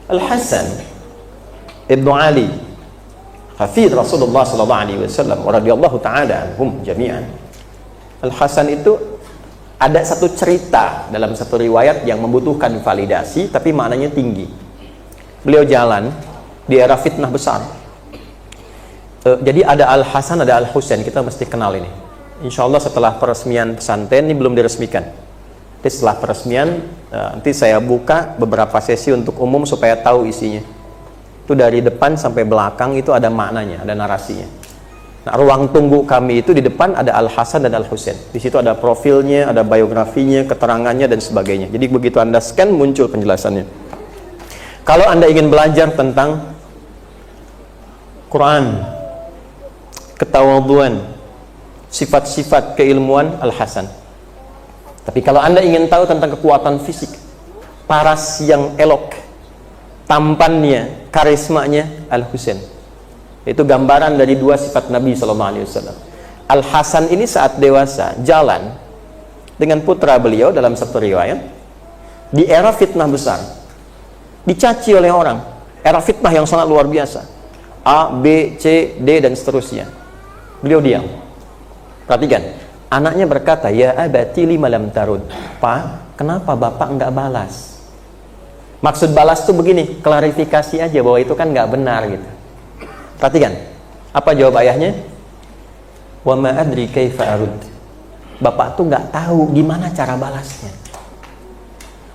Al-Hasan Ibnu Ali hafidh Rasulullah sallallahu alaihi wasallam radhiyallahu taala anhum jami'an. Al-Hasan itu ada satu cerita dalam satu riwayat yang membutuhkan validasi tapi maknanya tinggi. Beliau jalan di era fitnah besar. Jadi ada Al-Hasan, ada Al-Husain, kita mesti kenal ini. Insya Allah setelah peresmian pesantren, ini belum diresmikan. Jadi setelah peresmian, nanti saya buka beberapa sesi untuk umum supaya tahu isinya. Itu dari depan sampai belakang itu ada maknanya, ada narasinya. Nah, ruang tunggu kami itu di depan ada Al-Hasan dan Al-Husain. Di situ ada profilnya, ada biografinya, keterangannya dan sebagainya. Jadi begitu Anda scan muncul penjelasannya. Kalau Anda ingin belajar tentang Quran, ketawadhuan, sifat-sifat keilmuan, Al-Hasan. Tapi kalau Anda ingin tahu tentang kekuatan fisik, paras yang elok, tampannya, karismanya, Al-Husain. Itu gambaran dari dua sifat Nabi SAW. Al-Hasan ini saat dewasa jalan dengan putra beliau dalam satu riwayat di era fitnah besar, dicaci oleh orang, era fitnah yang sangat luar biasa, A, B, C, D dan seterusnya. Beliau diam. Perhatikan, anaknya berkata, ya abati lima lam tarud. Pak, kenapa bapak enggak balas? Maksud balas tuh begini, klarifikasi aja bahwa itu kan enggak benar gitu. Perhatikan, apa jawab ayahnya? Wa ma adri kaifa arud. Bapak tuh enggak tahu gimana cara balasnya.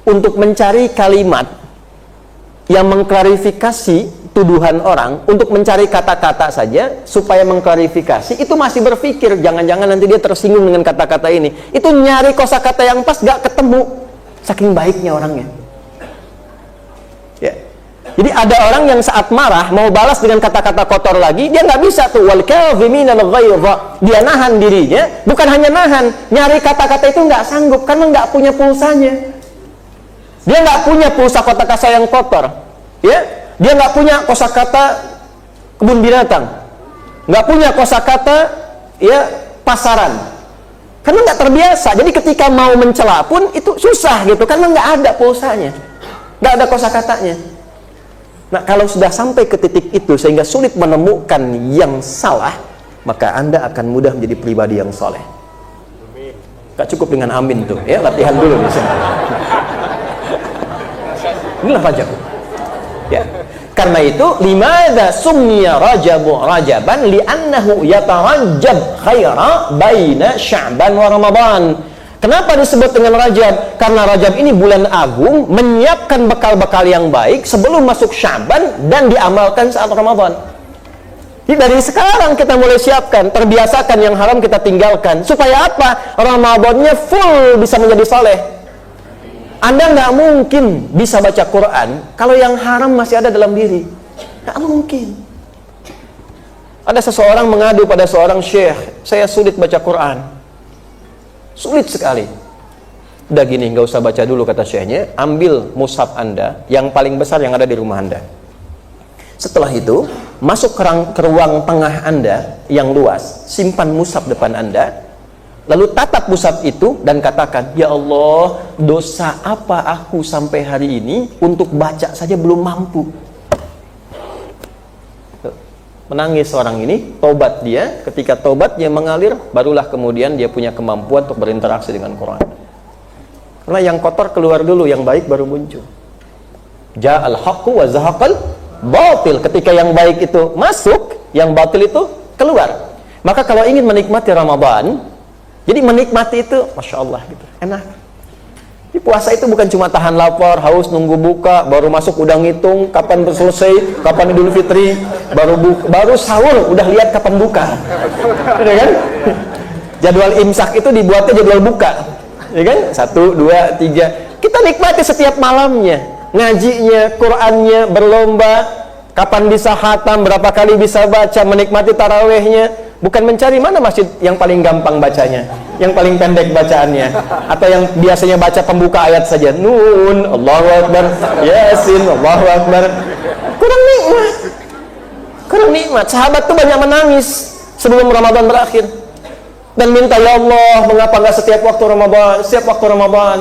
Untuk mencari kalimat yang mengklarifikasi tuduhan orang, untuk mencari kata-kata saja supaya mengklarifikasi, itu masih berpikir jangan-jangan nanti dia tersinggung dengan kata-kata ini. Itu nyari kosakata yang pas gak ketemu, saking baiknya orangnya ya. Jadi ada orang yang saat marah mau balas dengan kata-kata kotor lagi, dia nggak bisa tuh, wal kadhiminal ghaidha. Dia nahan dirinya, bukan hanya nahan, nyari kata-kata itu nggak sanggup karena nggak punya pulsanya. Dia nggak punya pulsa kata-kata yang kotor ya. Dia nggak punya kosakata kebun binatang, nggak punya kosakata ya pasaran, karena nggak terbiasa. Jadi ketika mau mencela pun itu susah gitu, karena nggak ada pulsanya, nggak ada kosakatanya. Nah, kalau sudah sampai ke titik itu sehingga sulit menemukan yang salah, maka Anda akan mudah menjadi pribadi yang soleh. Gak cukup dengan amin tuh, ya latihan dulu misalnya. Inilah Rajab. Ya. Karena itu limadza summiya Rajabu Rajaban li'annahu yatarajjab khaira baina Sya'ban wa Ramadan. Kenapa disebut dengan Rajab? Karena Rajab ini bulan agung, menyiapkan bekal-bekal yang baik sebelum masuk Sya'ban dan diamalkan saat Ramadan. Jadi dari sekarang kita mulai siapkan, terbiasakan yang haram kita tinggalkan. Supaya apa? Ramadannya full bisa menjadi saleh. Anda nggak mungkin bisa baca Quran kalau yang haram masih ada dalam diri. Nggak mungkin. Ada seseorang mengadu pada seorang syekh, saya sulit baca Quran. Sulit sekali. Udah gini, nggak usah baca dulu kata syekhnya, ambil mushaf Anda yang paling besar yang ada di rumah Anda. Setelah itu, masuk ke ruang tengah Anda yang luas, simpan mushaf depan Anda. Lalu tatap mushaf itu dan katakan, ya Allah, dosa apa aku sampai hari ini untuk baca saja belum mampu. Menangis orang ini, tobat dia. Ketika tobat dia mengalir, barulah kemudian dia punya kemampuan untuk berinteraksi dengan Quran. Karena yang kotor keluar dulu, yang baik baru muncul. Ja'al haqqu wa zahaqal batil. Ketika yang baik itu masuk, yang batil itu keluar. Maka kalau ingin menikmati Ramadan, jadi menikmati itu, Masya Allah gitu, enak. Di puasa itu bukan cuma tahan lapar, haus, nunggu buka, baru masuk udah ngitung kapan selesai, kapan Idul Fitri, baru sahur udah lihat kapan buka, ya kan? Jadwal imsak itu dibuatnya jadwal buka, ya kan? 1, 2, 3. Kita nikmati setiap malamnya, ngajinya, Qurannya, berlomba, kapan bisa khatam, berapa kali bisa baca, menikmati tarawehnya. Bukan mencari mana masjid yang paling gampang bacanya, yang paling pendek bacaannya, atau yang biasanya baca pembuka ayat saja, Nun, Allahu Akbar, Yasin, Allahu Akbar. Kurang nikmat. Kurang nikmat. Sahabat tuh banyak menangis sebelum Ramadan berakhir dan minta, ya Allah, mengapa nggak setiap waktu Ramadan, setiap waktu Ramadan,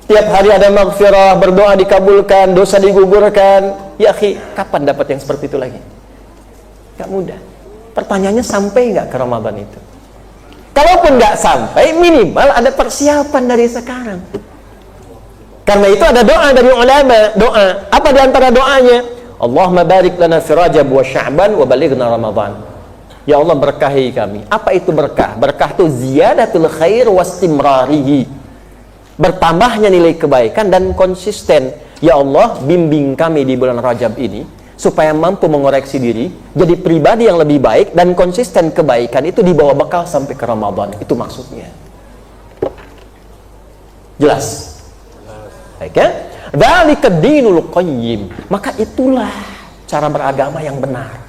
tiap hari ada maghfirah, berdoa dikabulkan, dosa digugurkan. Ya akhi, kapan dapat yang seperti itu lagi? Gak mudah. Pertanyaannya, sampai nggak ke Ramadan itu? Kalaupun nggak sampai, minimal ada persiapan dari sekarang. Karena itu ada doa dari ulama. Doa apa di antara doanya? Allahumma barik lana fi Rajab wa Sya'ban wa balighna Ramadan. Ya Allah, berkahi kami. Apa itu berkah? Berkah itu ziyadatul khair wastimrarihi, bertambahnya nilai kebaikan dan konsisten. Ya Allah, bimbing kami di bulan Rajab ini supaya mampu mengoreksi diri, jadi pribadi yang lebih baik dan konsisten kebaikan itu dibawa bekal sampai ke Ramadan. Itu maksudnya. Jelas? Baik ya? Dzalika dinul qayyim. Maka itulah cara beragama yang benar.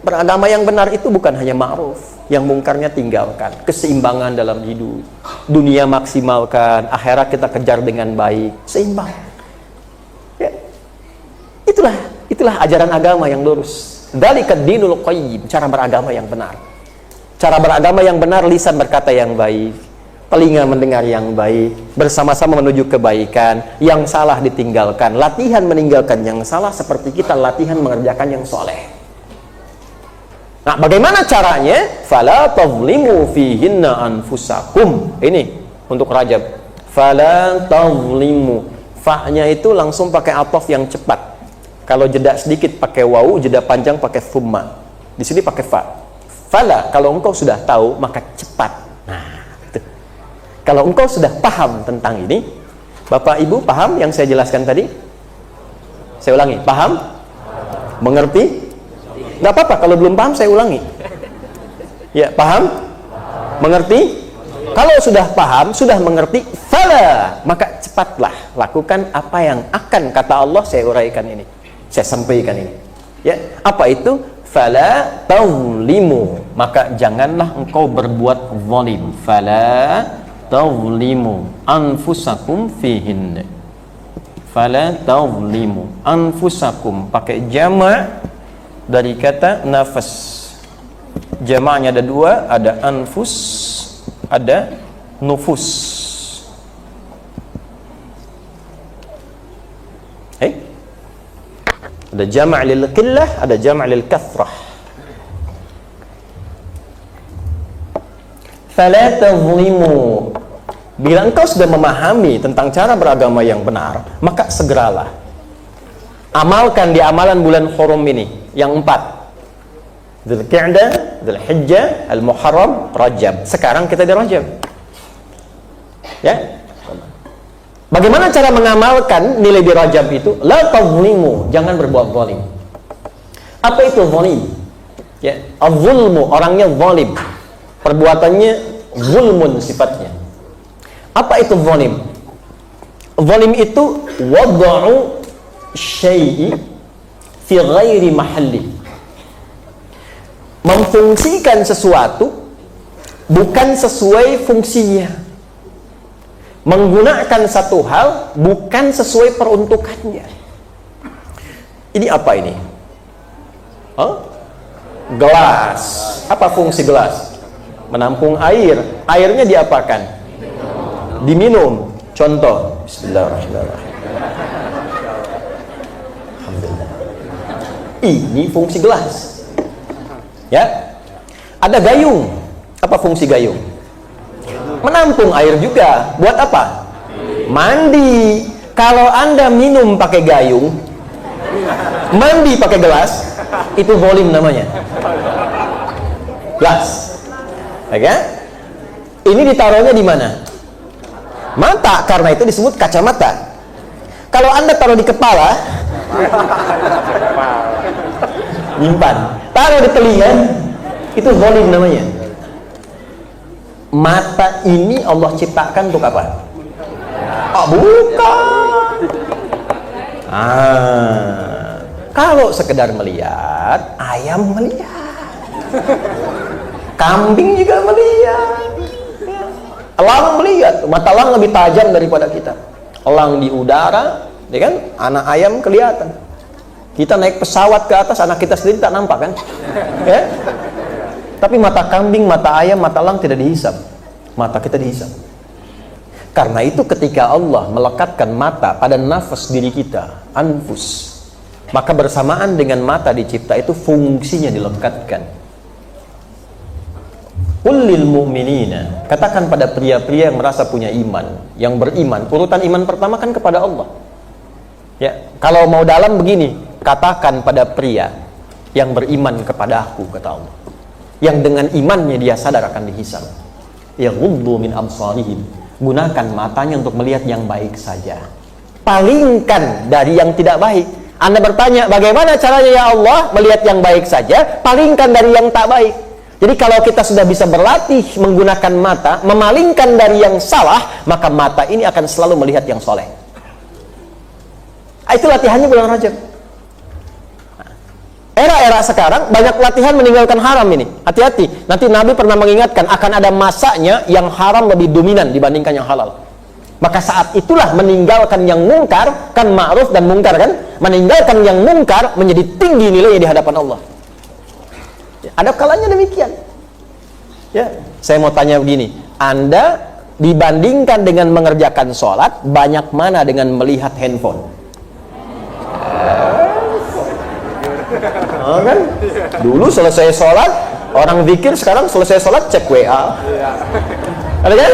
Beragama yang benar itu bukan hanya ma'ruf, yang mungkarnya tinggalkan. Keseimbangan dalam hidup, dunia maksimalkan, akhirat kita kejar dengan baik, seimbang ya. Itulah ajaran agama yang lurus. Dzalika dinul qayyim, cara beragama yang benar. Cara beragama yang benar, lisan berkata yang baik, telinga mendengar yang baik, bersama-sama menuju kebaikan, yang salah ditinggalkan, latihan meninggalkan yang salah seperti kita latihan mengerjakan yang soleh. Nah, bagaimana caranya? Fala tazlimu fihinna anfusakum. Ini untuk Rajab. Fala tazlimu. Fa-nya itu langsung pakai ataf yang cepat. Kalau jeda sedikit pakai wawu, jeda panjang pakai thumma. Di sini pakai fa. Fala, kalau engkau sudah tahu maka cepat. Nah, itu. Kalau engkau sudah paham tentang ini, Bapak Ibu paham yang saya jelaskan tadi? Saya ulangi, paham? Mengerti? Nggak apa-apa, kalau belum paham saya ulangi. Ya, paham? Mengerti? Kalau sudah paham, sudah mengerti, fala, maka cepatlah lakukan apa yang akan kata Allah saya uraikan ini, saya sampaikan ini. Ya, apa itu? Fala tazlimu, maka janganlah engkau berbuat zalim. Fala tazlimu anfusakum fihin. Fala tazlimu anfusakum, pakai jama' dari kata nafas. Jamaknya ada dua, ada anfus, ada nufus. Ada jamak lil qillah, ada jamak lil kathrah. Fala tazlimu. Bila engkau sudah memahami tentang cara beragama yang benar, maka segeralah amalkan di amalan bulan Hurum ini. Yang 4, Dzulqa'dah, Dzulhijjah, Al-Muharram, Rajab. Sekarang kita di Rajab. Ya. Bagaimana cara mengamalkan nilai di Rajab itu? La tazlimu, jangan berbuat zalim. Apa itu zalim? Ya, az-zulmu, orangnya zalim. Perbuatannya zulmun sifatnya. Apa itu zalim? Zalim itu wad'u syai'i fi ghairi mahalli, memfungsikan sesuatu bukan sesuai fungsinya, menggunakan satu hal bukan sesuai peruntukannya. Ini apa ini? Gelas. Apa fungsi gelas? Menampung air. Airnya diapakan? Diminum. Contoh, bismillahirrahmanirrahim. Ini fungsi gelas. Ya. Ada gayung. Apa fungsi gayung? Menampung air juga. Buat apa? Mandi. Kalau Anda minum pakai gayung, mandi pakai gelas, itu zalim namanya. Gelas. Oke? Ini ditaruhnya di mana? Mata, karena itu disebut kacamata. Kalau Anda taruh di kepala, nyimpan. Taruh di telinga, itu zalim namanya. Mata ini Allah ciptakan untuk apa? Oh, bukan. Kalau sekedar melihat, ayam melihat, kambing juga melihat, elang melihat. Mata elang lebih tajam daripada kita. Elang di udara, ya kan? Anak ayam kelihatan. Kita naik pesawat ke atas, anak kita sendiri tak nampak kan? Ya? Tapi mata kambing, mata ayam, mata elang tidak dihisap. Mata kita dihisap. Karena itu ketika Allah melekatkan mata pada nafas diri kita, anfus, Maka bersamaan dengan mata dicipta itu fungsinya dilekatkan. Qul lil mu'minina, katakan pada pria-pria yang merasa punya iman, yang beriman. Urutan iman pertama kan kepada Allah. Ya, kalau mau dalam begini, katakan pada pria yang beriman kepada aku, kata Allah. Yang dengan imannya dia sadar akan dihisab. Yaghuddu min absarihim, gunakan matanya untuk melihat yang baik saja. Palingkan dari yang tidak baik. Anda bertanya, bagaimana caranya ya Allah melihat yang baik saja? Palingkan dari yang tak baik. Jadi kalau kita sudah bisa berlatih menggunakan mata, memalingkan dari yang salah, maka mata ini akan selalu melihat yang soleh. Itu latihannya bulan Rajab. Era-era sekarang banyak latihan meninggalkan haram ini. Hati-hati, nanti Nabi pernah mengingatkan akan ada masanya yang haram lebih dominan dibandingkan yang halal. Maka saat itulah meninggalkan yang mungkar, kan ma'ruf dan mungkar kan? Meninggalkan yang mungkar menjadi tinggi nilainya di hadapan Allah. Ada kalanya demikian. Ya, saya mau tanya begini, Anda dibandingkan dengan mengerjakan sholat, banyak mana dengan melihat handphone? Oh, kan? Dulu selesai sholat, orang zikir, sekarang selesai sholat cek WA. Ada kan?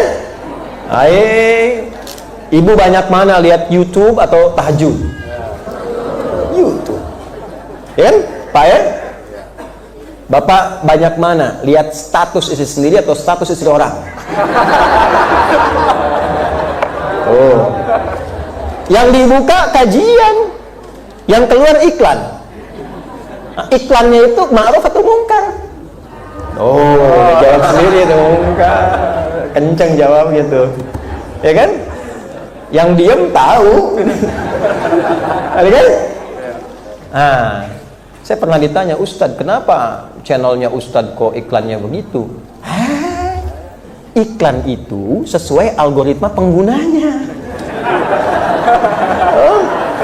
Ibu banyak mana lihat YouTube atau tahajud? YouTube. Ya kan? Pak ya? Bapak banyak mana lihat status istri sendiri atau status istri orang? Oh. Yang dibuka kajian, yang keluar iklan. Nah, iklannya itu ma'ruf atau mungkar? Oh, jawab sendiri itu mungkar. Kenceng jawab gitu. Ya kan? Yang diem tahu. Ada kan? Ah. Saya pernah ditanya, Ustadz, kenapa channelnya Ustadz kok iklannya begitu? Iklan itu sesuai algoritma penggunanya. Oh,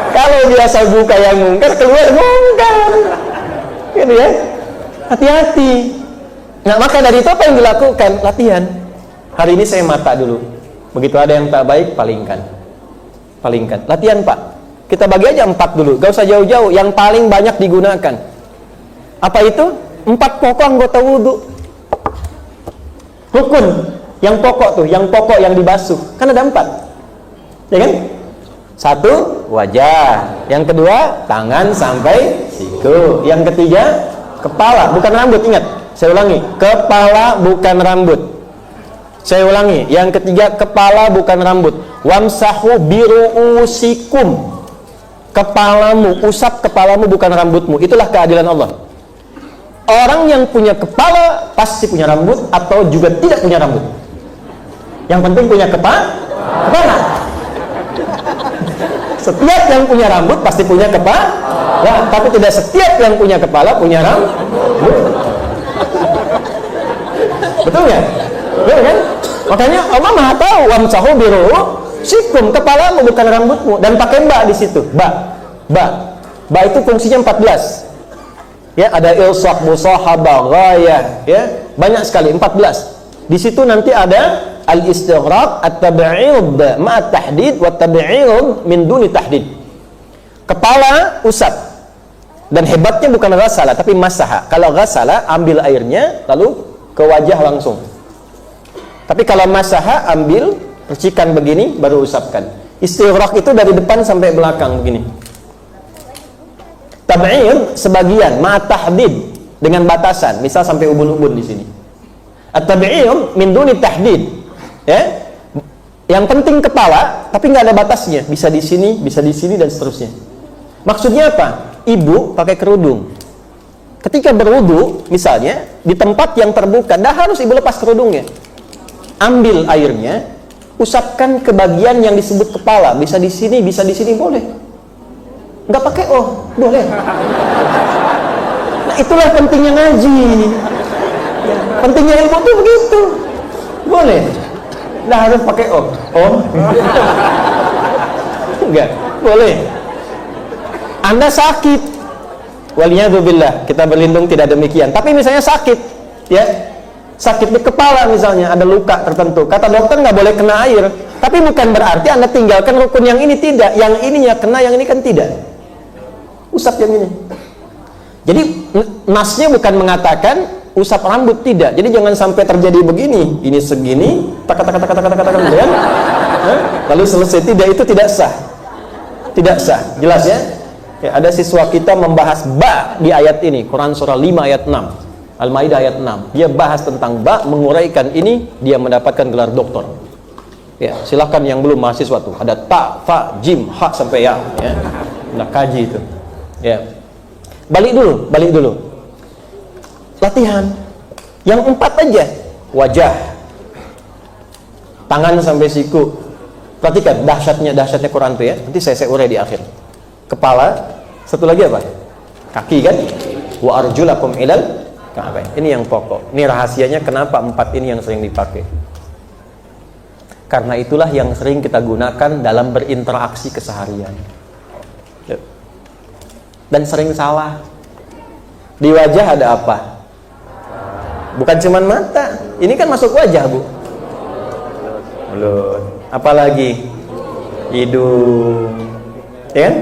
kalau biasa buka yang mungkar, keluar mungkar. Gitu ya. Hati-hati. Nah, maka dari itu apa yang dilakukan? Latihan. Hari ini saya mata dulu. Begitu ada yang tak baik, palingkan. Palingkan. Latihan, Pak. Kita bagi aja 4 dulu, gak usah jauh-jauh. Yang paling banyak digunakan apa itu? 4 pokok anggota wudhu. Rukun yang pokok tuh, yang pokok yang dibasuh. Kan ada 4, ya kan? 1, wajah. Yang kedua, tangan sampai siku. Yang ketiga, kepala, bukan rambut. Ingat, saya ulangi, kepala bukan rambut. Saya ulangi, yang ketiga, kepala bukan rambut. Wamsahu biru'usikum. Kepalamu, usap kepalamu bukan rambutmu. Itulah keadilan Allah. Orang yang punya kepala pasti punya rambut atau juga tidak punya rambut. Yang penting punya kepala. Setiap yang punya rambut pasti punya kepala, tapi tidak setiap yang punya kepala punya rambut. Betul ya? Betul kan? Makanya Allah Maha tahu, wamsahu biru'usikum, kepalamu bukan rambutmu, dan pakai ba di situ. Ba itu fungsinya 14. Ya, ada ilsaq, musahabah, ghayah, ya. Banyak sekali, 14. Di situ nanti ada al-istighraq, at-tab'id ma'a tahdid wa at-tab'id min duni tahdid. Kepala usap. Dan hebatnya bukan ghasala tapi masaha. Kalau ghasala ambil airnya lalu ke wajah langsung. Tapi kalau masaha ambil percikan begini baru usapkan. Istighraq itu dari depan sampai belakang begini. Tab'ir sebagian ma'at tahdid dengan batasan, misal sampai ubun-ubun di sini. At-tab'ir min duni tahdid. Ya. Yang penting kepala, tapi nggak ada batasnya, bisa di sini dan seterusnya. Maksudnya apa? Ibu pakai kerudung. Ketika berwudu, misalnya di tempat yang terbuka, dah harus ibu lepas kerudungnya. Ambil airnya, usapkan ke bagian yang disebut kepala, bisa di sini boleh. Nggak pakai boleh. Nah, itulah pentingnya ngaji. Ya, pentingnya ilmu itu begitu. Boleh. Nggak harus pakai enggak, boleh. Anda sakit, waliyadzubillah, kita berlindung tidak demikian. Tapi misalnya sakit, ya, sakit di kepala misalnya, ada luka tertentu. Kata dokter nggak boleh kena air. Tapi bukan berarti Anda tinggalkan rukun yang ini tidak. Yang ininya kena, yang ini kan tidak. usap yang ini. Jadi nasnya bukan mengatakan usap rambut, tidak. Jadi jangan sampai terjadi begini, ini segini, tak ya. Lalu selesai, tidak, itu tidak sah. Tidak sah, jelas ya? Ya, ada siswa kita membahas ba di ayat ini, Quran surah 5 ayat 6, Al-Maidah ayat 6. Dia bahas tentang ba, menguraikan ini, dia mendapatkan gelar doktor. Ya, silahkan yang belum mahasiswa tuh, ada ta, fa, jim, ha sampai ya. Nah, kaji itu. Ya. Balik dulu. Latihan. Yang 4 aja. Wajah, tangan sampai siku. Perhatikan dahsyatnya Quran tuh ya. Nanti saya urai di akhir. Kepala, satu lagi apa? Kaki kan? Wa arjulakum ilal ka'bain. Ini yang pokok. Ini rahasianya kenapa 4 ini yang sering dipakai. Karena itulah yang sering kita gunakan dalam berinteraksi keseharian. Dan sering salah. Di wajah ada apa? Bukan cuman mata. Ini kan masuk wajah, Bu. Mulut. Apalagi hidung. Ya kan?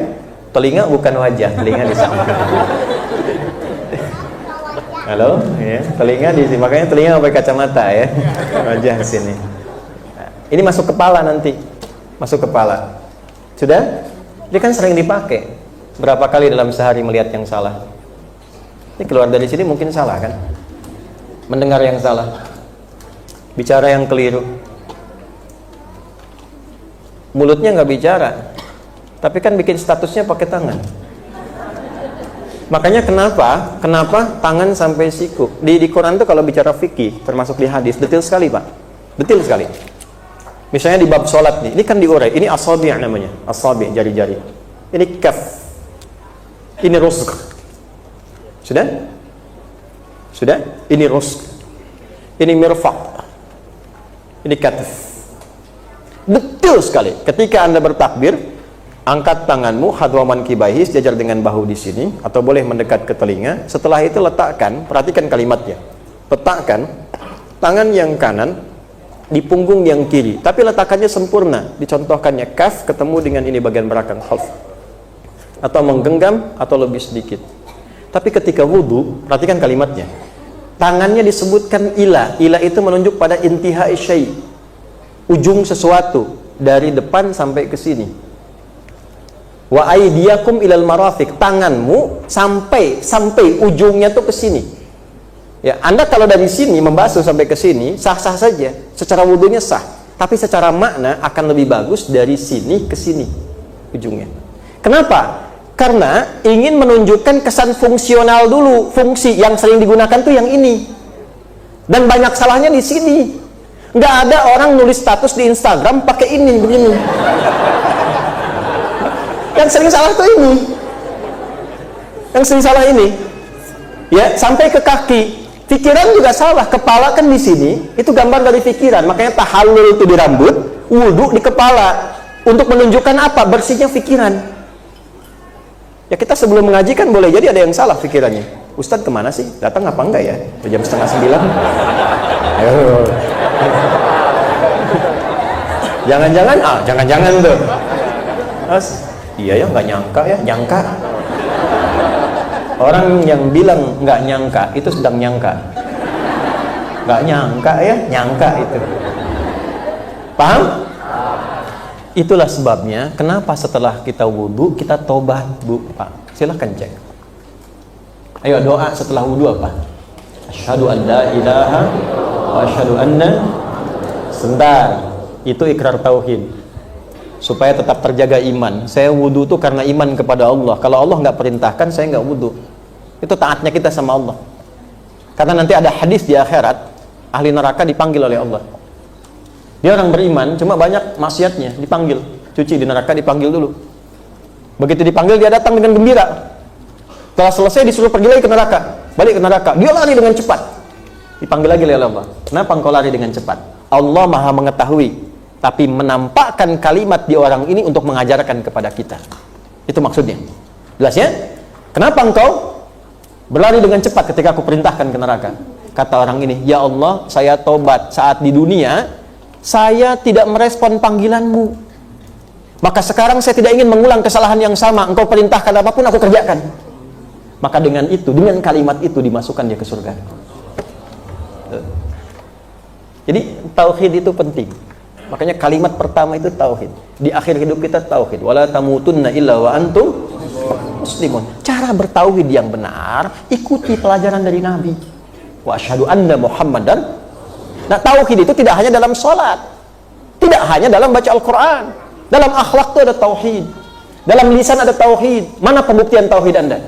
Telinga bukan wajah, telinga di sana. Halo, ya, telinga di sini. Makanya telinga pakai kacamata ya. Wajah di sini. Nah, ini masuk kepala nanti. Masuk kepala. Sudah? Dia kan sering dipakai. Berapa kali dalam sehari melihat yang salah? Ini keluar dari sini mungkin salah kan? Mendengar yang salah. Bicara yang keliru. Mulutnya nggak bicara. Tapi kan bikin statusnya pakai tangan. Makanya kenapa tangan sampai siku? Di Quran tuh kalau bicara fikih, termasuk di hadis, detail sekali Pak. Detail sekali. Misalnya di bab sholat nih, ini kan diurai. Ini asabi' namanya, asabi' jari-jari. Ini kaf. Ini rusq. Sudah? Ini rusq. Ini mirfaq. Ini katf. Detail sekali. Ketika Anda bertakbir, angkat tanganmu hadwa mankibaihi sejajar dengan bahu di sini, atau boleh mendekat ke telinga. Setelah itu letakkan, perhatikan kalimatnya. Letakkan tangan yang kanan di punggung yang kiri, tapi letakannya sempurna. Dicontohkannya kaf ketemu dengan ini bagian belakang khalf, atau menggenggam atau lebih sedikit. Tapi ketika wudu, perhatikan kalimatnya. Tangannya disebutkan ila. Ila itu menunjuk pada intihai syai', ujung sesuatu dari depan sampai ke sini. Wa aydiyakum ilal marafiq, tanganmu sampai ujungnya tuh ke sini. Ya, Anda kalau dari sini membasuh sampai ke sini sah-sah saja, secara wudunya sah. Tapi secara makna akan lebih bagus dari sini ke sini ujungnya. Kenapa? Karena ingin menunjukkan kesan fungsional dulu. Fungsi yang sering digunakan tuh yang ini. Dan banyak salahnya di sini. Nggak ada orang nulis status di Instagram pakai ini begini. Yang sering salah tuh ini. Yang sering salah ini. Ya, sampai ke kaki. Pikiran juga salah. Kepala kan di sini, itu gambar dari pikiran. Makanya tahallul itu di rambut, wudu di kepala. Untuk menunjukkan apa? Bersihnya pikiran. Ya, kita sebelum mengaji kan boleh jadi ada yang salah pikirannya. Ustadz kemana sih? Datang apa enggak ya? Jam 8:30. Ayo. Jangan-jangan tuh. Iya ya, nggak nyangka ya, nyangka. Orang yang bilang nggak nyangka itu sedang nyangka. Nggak nyangka ya, nyangka itu. Paham? Itulah sebabnya kenapa setelah kita wudu kita tobat, Bu, Pak. Silahkan cek. Ayo doa setelah wudu apa? Asyhadu an la ilaha wa asyhadu anna. Sebentar. Itu ikrar tauhid. Supaya tetap terjaga iman. Saya wudu tuh karena iman kepada Allah. Kalau Allah nggak perintahkan, saya nggak wudu. Itu taatnya kita sama Allah. Karena nanti ada hadis di akhirat, ahli neraka dipanggil oleh Allah. Dia orang beriman, cuma banyak maksiatnya, dipanggil. Cuci di neraka dipanggil dulu. Begitu dipanggil, dia datang dengan gembira. Setelah selesai disuruh pergi lagi ke neraka. Balik ke neraka, dia lari dengan cepat. Dipanggil lagi oleh Allah. Kenapa engkau lari dengan cepat? Allah maha mengetahui, tapi menampakkan kalimat di orang ini untuk mengajarkan kepada kita. Itu maksudnya. Jelas ya? Kenapa engkau berlari dengan cepat ketika aku perintahkan ke neraka? Kata orang ini, ya Allah, saya tobat saat di dunia, saya tidak merespon panggilanmu. Maka sekarang saya tidak ingin mengulang kesalahan yang sama. Engkau perintahkan apapun aku kerjakan. Maka dengan itu, dengan kalimat itu dimasukkan dia ke surga. Jadi tauhid itu penting. Makanya kalimat pertama itu tauhid. Di akhir hidup kita tauhid. Wala tamutunna illa wa antum muslimun. Cara bertauhid yang benar, ikuti pelajaran dari Nabi. Wa asyhadu anna Muhammadan. Nah, tauhid itu tidak hanya dalam sholat, tidak hanya dalam baca Al-Quran. Dalam akhlak itu ada tauhid, dalam lisan ada tauhid. Mana pembuktian tauhid Anda?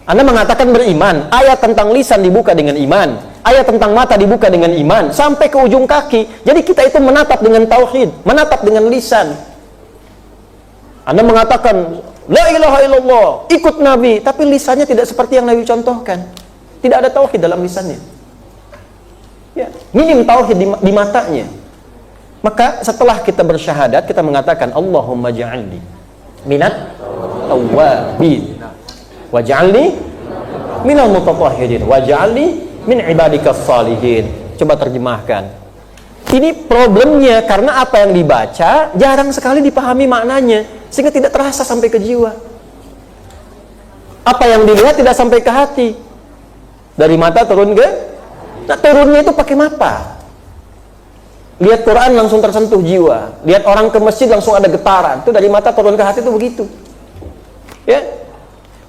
Anda mengatakan beriman, ayat tentang lisan dibuka dengan iman, ayat tentang mata dibuka dengan iman, sampai ke ujung kaki. Jadi kita itu menatap dengan tauhid, menatap dengan lisan. Anda mengatakan la ilaha illallah, ikut Nabi, tapi lisannya tidak seperti yang Nabi contohkan. Tidak ada tauhid dalam lisannya. Ya, minim tauhid di matanya. Maka setelah kita bersyahadat, kita mengatakan Allahumma ja'alni minat tawwabin waj'alni minal mutatahhirin waj'alni min ibadikas salihin. Coba terjemahkan. Ini problemnya karena apa yang dibaca jarang sekali dipahami maknanya, sehingga tidak terasa sampai ke jiwa. Apa yang dilihat tidak sampai ke hati. Dari mata turun ke, nah turunnya itu pakai mata. Lihat Quran langsung tersentuh jiwa. Lihat orang ke masjid langsung ada getaran. Itu dari mata turun ke hati itu begitu. Ya.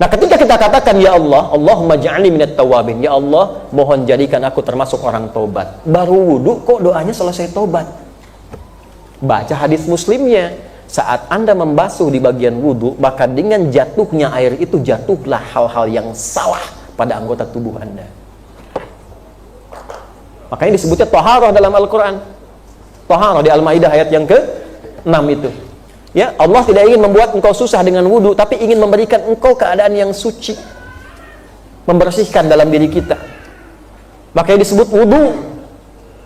Nah, ketika kita katakan ya Allah, Allahumma ja'alni minat tawabin. Ya Allah, mohon jadikan aku termasuk orang tobat. Baru wudu kok doanya selesai tobat. Baca hadis Muslimnya. Saat Anda membasuh di bagian wudu, maka dengan jatuhnya air itu jatuhlah hal-hal yang salah pada anggota tubuh Anda. Makanya disebutnya taharah dalam Al-Quran. Taharah di Al-Maidah ayat yang ke-6 itu. Ya, Allah tidak ingin membuat engkau susah dengan wudu, tapi ingin memberikan engkau keadaan yang suci. Membersihkan dalam diri kita. Makanya disebut wudu,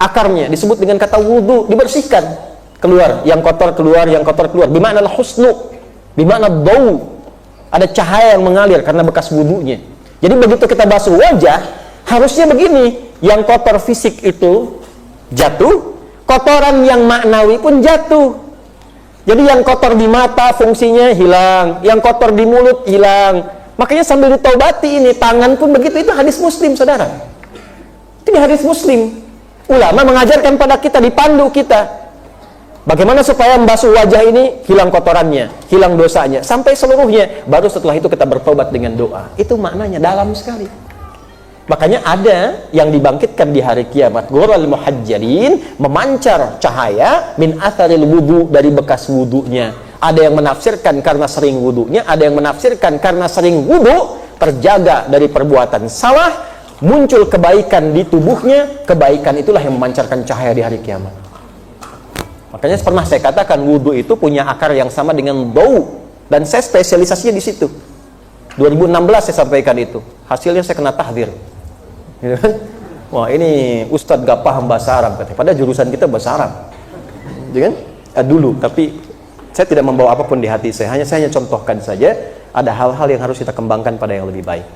akarnya disebut dengan kata wudu, dibersihkan. Keluar, yang kotor keluar, yang kotor keluar. Bima'na al-husnu, bima'na ad-daw. Ada cahaya yang mengalir karena bekas wudunya. Jadi begitu kita basuh wajah, harusnya begini. Yang kotor fisik itu jatuh, kotoran yang maknawi pun jatuh. Jadi yang kotor di mata fungsinya hilang, yang kotor di mulut hilang. Makanya sambil ditaubati ini, tangan pun begitu. Itu hadis Muslim, saudara. Itu hadis Muslim. Ulama mengajarkan pada kita, dipandu kita, bagaimana supaya membasuh wajah ini hilang kotorannya, hilang dosanya, sampai seluruhnya. Baru setelah itu kita bertobat dengan doa. Itu maknanya dalam sekali. Makanya ada yang dibangkitkan di hari kiamat, ghurral muhajjalin, memancar cahaya min atharil wudu, dari bekas wudunya. Ada yang menafsirkan karena sering wudunya, ada yang menafsirkan karena sering wudu terjaga dari perbuatan salah, muncul kebaikan di tubuhnya. Kebaikan itulah yang memancarkan cahaya di hari kiamat. Makanya pernah saya katakan wudu itu punya akar yang sama dengan dau, dan saya spesialisasinya di situ. 2016 saya sampaikan itu. Hasilnya saya kena tahdzir. Gitu kan? Wah, ini Ustadz gak paham bahasa Arab katanya. Padahal jurusan kita bahasa Arab. Gitu kan? Dulu, tapi saya tidak membawa apapun di hati saya. Saya hanya contohkan saja. Ada hal-hal yang harus kita kembangkan pada yang lebih baik.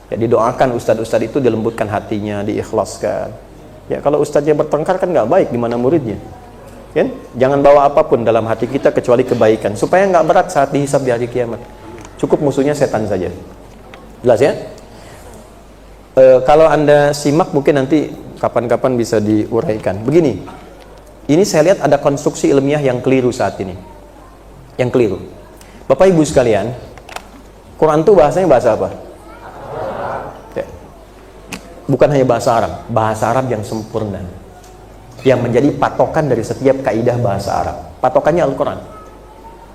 Ya, didoakan ustadz-ustadz itu dilembutkan hatinya, diikhlaskan. Ya, kalau ustadznya bertengkar kan nggak baik, gimana muridnya? Kan? Jangan bawa apapun dalam hati kita kecuali kebaikan, supaya nggak berat saat dihisab di hari kiamat. Cukup musuhnya setan saja. Jelas ya? Kalau Anda simak mungkin nanti kapan-kapan bisa diuraikan. Begini, ini saya lihat ada konstruksi ilmiah yang keliru saat ini. Yang keliru. Bapak Ibu sekalian, Quran itu bahasanya bahasa apa? Ya. Bukan hanya bahasa Arab yang sempurna, yang menjadi patokan dari setiap kaidah bahasa Arab. Patokannya Al-Quran.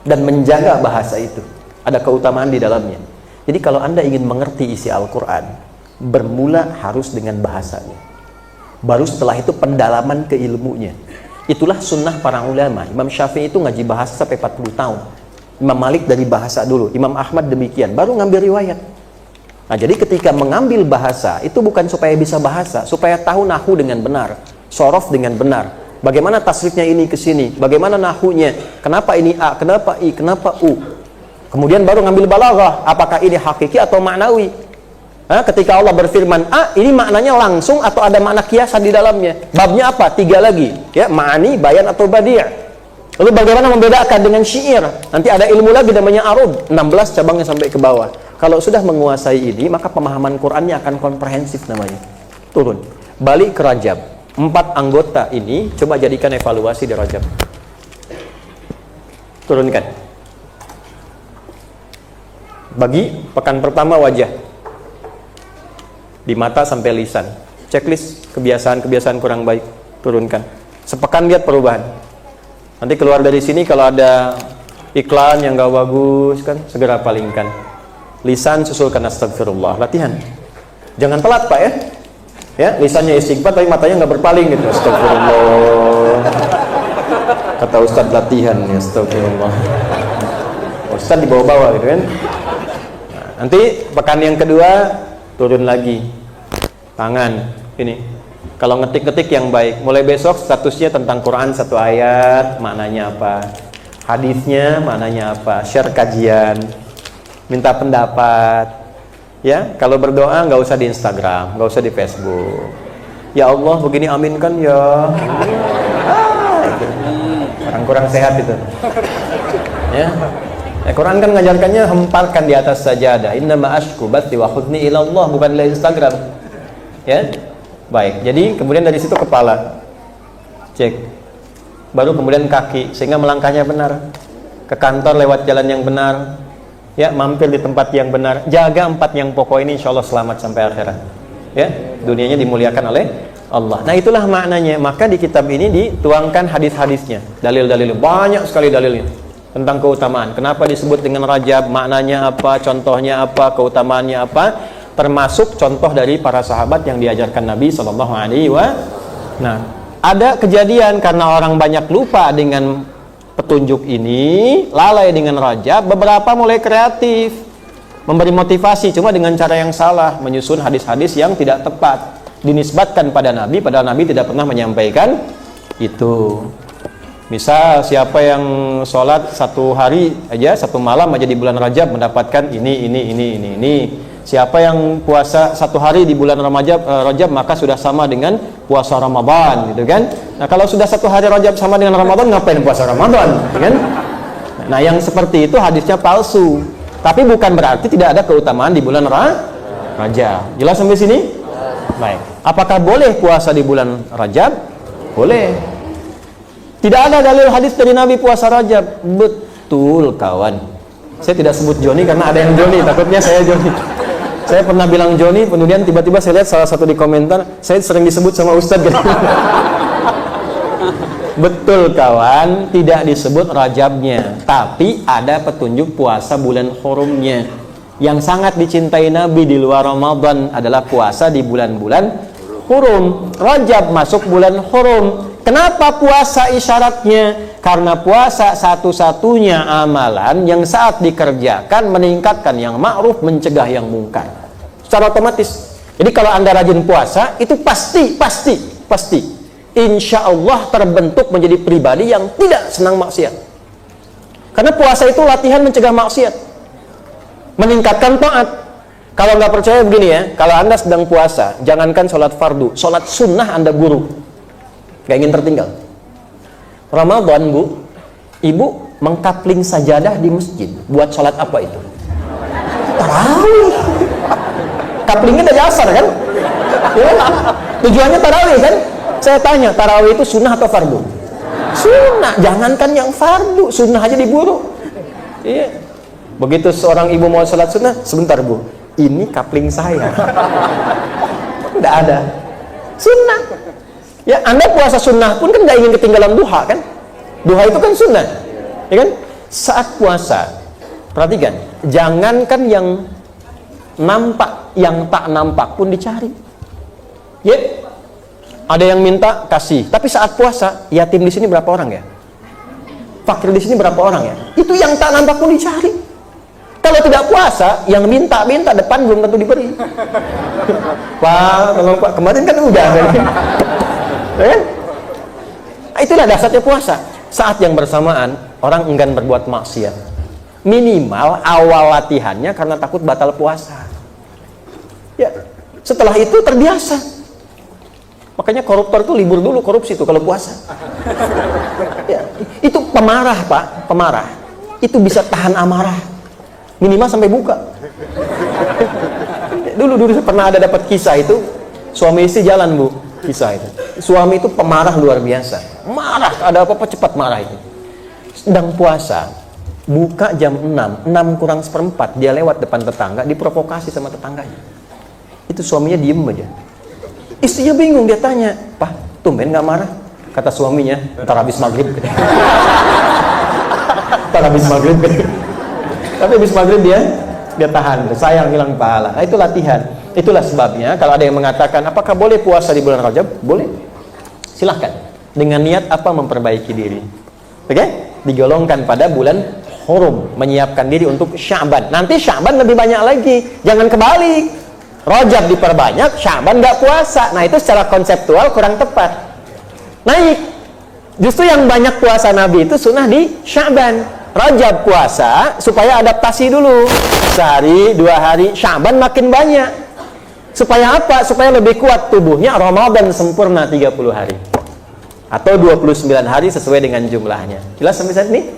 Dan menjaga bahasa itu. Ada keutamaan di dalamnya. Jadi kalau Anda ingin mengerti isi Al-Quran, bermula harus dengan bahasanya. Baru setelah itu pendalaman keilmunya. Itulah sunnah para ulama. Imam Syafi'i itu ngaji bahasa sampai 40 tahun. Imam Malik dari bahasa dulu. Imam Ahmad demikian. Baru ngambil riwayat. Nah, jadi ketika mengambil bahasa, itu bukan supaya bisa bahasa, supaya tahu nahu dengan benar, sorof dengan benar. Bagaimana tasrifnya ini ke sini, bagaimana nahunya, kenapa ini A, kenapa I, kenapa U. Kemudian baru ngambil balaghah, apakah ini hakiki atau maknawi. Ketika Allah berfirman A, ini maknanya langsung atau ada makna kiasan di dalamnya. Babnya apa? 3 lagi. Ya, ma'ani, bayan atau badi'. Lalu bagaimana membedakan dengan syair? Nanti ada ilmu lagi namanya arud, 16 cabangnya sampai ke bawah. Kalau sudah menguasai ini, maka pemahaman Qur'annya akan komprehensif namanya. Turun. Balik ke Rajab. 4 anggota ini coba jadikan evaluasi di Rajab. Turunkan. Bagi pekan pertama wajah. Di mata sampai lisan. Checklist kebiasaan-kebiasaan kurang baik. Turunkan. Sepekan lihat perubahan. Nanti keluar dari sini kalau ada iklan yang gak bagus kan, segera palingkan. Lisan susulkan astagfirullah. Latihan. Jangan telat Pak ya. Ya, lisannya istighfar tapi matanya gak berpaling gitu. Astagfirullah. Kata Ustadz latihan ya, astagfirullah. Ustadz dibawa-bawa gitu kan. Nah, nanti pekan yang kedua turun lagi. Tangan ini. Kalau ngetik-ngetik yang baik, mulai besok statusnya tentang Quran 1 ayat, maknanya apa? Hadisnya maknanya apa? Share kajian, minta pendapat. Ya, kalau berdoa nggak usah di Instagram, nggak usah di Facebook. Ya Allah, begini amin kan ya. Itu. Orang kurang sehat itu. Ya. Quran kan ngajarkannya hemparkan di atas sajadah. Innama ashku bathi wa khudni ila Allah, bukan di Instagram. Ya. Baik, jadi kemudian dari situ kepala cek, baru kemudian kaki, sehingga melangkahnya benar, ke kantor lewat jalan yang benar, ya, mampir di tempat yang benar, jaga 4 yang pokok ini, insya Allah selamat sampai akhirat, ya, dunianya dimuliakan oleh Allah. Nah itulah maknanya. Maka di kitab ini dituangkan hadis-hadisnya, dalil-dalil, banyak sekali dalilnya tentang keutamaan. Kenapa disebut dengan Rajab, maknanya apa, contohnya apa, keutamaannya apa. Termasuk contoh dari para sahabat yang diajarkan Nabi Sallallahu Alaihi Wasallam. Nah, ada kejadian karena orang banyak lupa dengan petunjuk ini, lalai dengan Rajab, beberapa mulai kreatif, memberi motivasi, cuma dengan cara yang salah, menyusun hadis-hadis yang tidak tepat, dinisbatkan pada Nabi, padahal Nabi tidak pernah menyampaikan itu. Misal siapa yang sholat 1 hari aja, 1 malam aja di bulan Rajab mendapatkan ini. Siapa yang puasa 1 hari di bulan Rajab maka sudah sama dengan puasa Ramadan, gitu kan? Nah, kalau sudah 1 hari Rajab sama dengan Ramadan, ngapain puasa Ramadan, gitu kan? Nah, yang seperti itu hadisnya palsu. Tapi bukan berarti tidak ada keutamaan di bulan Rajab. Jelas sampai sini? Baik. Apakah boleh puasa di bulan Rajab? Boleh. Tidak ada dalil hadis dari Nabi puasa Rajab. Betul, kawan. Saya tidak sebut Joni karena ada yang Joni, takutnya saya Joni. Saya pernah bilang Joni, kemudian tiba-tiba saya lihat salah satu di komentar, saya sering disebut sama Ustadz gitu. Betul kawan, tidak disebut Rajabnya, tapi ada petunjuk puasa bulan hurumnya. Yang sangat dicintai Nabi di luar Ramadan adalah puasa di bulan-bulan hurum. Rajab masuk bulan hurum. Kenapa puasa isyaratnya? Karena puasa satu-satunya amalan yang saat dikerjakan meningkatkan yang ma'ruf, mencegah yang mungkar secara otomatis. Jadi kalau Anda rajin puasa, itu pasti insya Allah terbentuk menjadi pribadi yang tidak senang maksiat. Karena puasa itu latihan mencegah maksiat, meningkatkan taat. Kalau nggak percaya begini ya, kalau Anda sedang puasa, jangankan sholat fardu, sholat sunnah Anda guru, nggak ingin tertinggal. Ramadan Bu, Ibu mengkapling sajadah di masjid buat sholat apa itu? Tarawih. Kaplingnya dari asar kan? Ya, tujuannya tarawih kan? Saya tanya, tarawih itu sunnah atau fardu? Sunnah. Jangankan yang fardu, sunnah aja diburu. Iya. Begitu seorang ibu mau sholat sunnah, sebentar Bu, ini kapling saya. Tidak ada. Sunnah. Ya, Anda puasa sunnah pun kan nggak ingin ketinggalan duha kan? Duha itu kan sunnah, ya kan? Saat puasa, perhatikan, jangankan yang nampak, yang tak nampak pun dicari. Ya, ada yang minta kasih, tapi saat puasa, yatim di sini berapa orang ya? Fakir di sini berapa orang ya? Itu yang tak nampak pun dicari. Kalau tidak puasa, yang minta depan belum tentu diberi. Pak, tolong Pak, kemarin kan udah. Ya? Itulah dasarnya puasa. Saat yang bersamaan orang enggan berbuat maksiat, minimal awal latihannya karena takut batal puasa. Ya, setelah itu terbiasa. Makanya koruptor itu libur dulu korupsi itu kalau puasa. Ya, itu pemarah Pak, pemarah itu bisa tahan amarah minimal sampai buka. Dulu pernah ada dapat kisah itu, suami istri jalan Bu, kisah itu. Suami itu pemarah luar biasa, marah, ada apa-apa cepat marah itu. Sedang puasa, buka jam 6 kurang seperempat, dia lewat depan tetangga, diprovokasi sama tetangganya. Itu suaminya diem aja. Istrinya bingung, dia tanya, "Pak, tumben nggak marah?" Kata suaminya, "Ntar habis maghrib." Ntar habis maghrib. Tapi habis maghrib dia tahan, sayang hilang pahala. Nah, itu latihan. Itulah sebabnya kalau ada yang mengatakan, apakah boleh puasa di bulan Rajab? Boleh. Silahkan. Dengan niat apa? Memperbaiki diri. Oke? Digolongkan pada bulan Hurum, menyiapkan diri untuk Sya'ban. Nanti Sya'ban lebih banyak lagi. Jangan kebalik. Rajab diperbanyak, Sya'ban nggak puasa. Nah, itu secara konseptual kurang tepat. Naik. Justru yang banyak puasa Nabi itu sunnah di Sya'ban. Rajab puasa supaya adaptasi dulu. Sehari, 2 hari, Sya'ban makin banyak. Supaya apa? Supaya lebih kuat tubuhnya. Ramadan sempurna 30 hari. Atau 29 hari sesuai dengan jumlahnya. Jelas sampai saat ini?